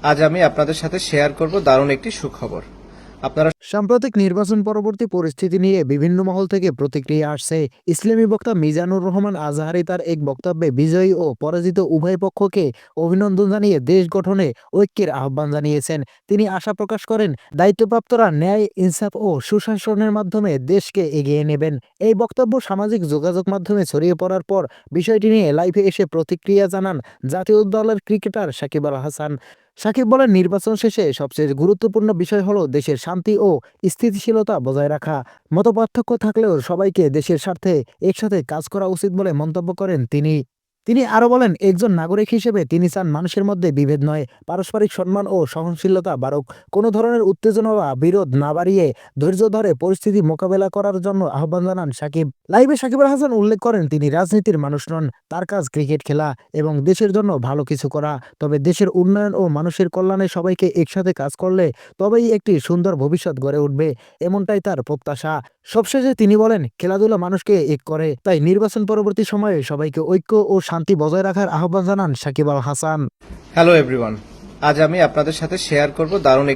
আজ আমি আপনাদের সাথে শেয়ার করব দারুণ একটি সুখবর। আপনারা সাম্প্রতিক নির্বাচন পরবর্তী পরিস্থিতি নিয়ে বিভিন্ন মহল থেকে প্রতিক্রিয়া আসছে। ইসলামী বক্তা মিজানুর রহমান আজহারী তার এক বক্তব্যে বিজয়ী ও পরাজিত উভয় পক্ষকে অভিনন্দন জানিয়ে দেশ গঠনে ঐক্যের আহ্বান জানিয়েছেন। তিনি আশা প্রকাশ করেন, দায়িত্বপ্রাপ্তরা ন্যায়, ইনসাফ ও সুশাসনের মাধ্যমে দেশকে এগিয়ে নেবেন। এই বক্তব্য সামাজিক যোগাযোগ মাধ্যমে ছড়িয়ে পড়ার পর বিষয়টি নিয়ে লাইভে এসে প্রতিক্রিয়া জানান জাতীয় দলের ক্রিকেটার সাকিব আল হাসান। সাকিব বলেন, নির্বাচন শেষে সবচেয়ে গুরুত্বপূর্ণ বিষয় হলো দেশের শান্তি ও স্থিতিশীলতা বজায় রাখা। মতপার্থক্য থাকলেও সবাইকে দেশের স্বার্থে একসাথে কাজ করা উচিত বলে মন্তব্য করেন তিনি। তিনি আরো বলেন, একজন নাগরিক হিসেবে তিনি চান মানুষের মধ্যে বিভেদ নয়, পারস্পরিক সম্মান ও সহনশীলতা বাড়ুক। কোনো ধরনের উত্তেজনা বা বিরোধ না বাড়িয়ে ধৈর্য ধরে পরিস্থিতি মোকাবেলা করার জন্য আহ্বান জানান সাকিব। লাইভে সাকিব আল হাসান উল্লেখ করেন, তিনি রাজনীতির মানুষ নন, তার কাজ ক্রিকেট খেলা এবং দেশের জন্য ভালো কিছু করা। তবে দেশের উন্নয়ন ও মানুষের কল্যাণে সবাইকে একসাথে কাজ করলে তবেই একটি সুন্দর ভবিষ্যৎ গড়ে উঠবে, এমনটাই তার প্রত্যাশা। সবশেষে তিনি বলেন, খেলাধুলা মানুষকে এক করে, তাই নির্বাচন পরবর্তী সময়ে সবাইকে ঐক্য ও শান্তি বজায় রাখার আহ্বান জানান সাকিব আল হাসান। হ্যালো এভরিওয়ান, আজ আমি আপনাদের সাথে শেয়ার করব দারুণ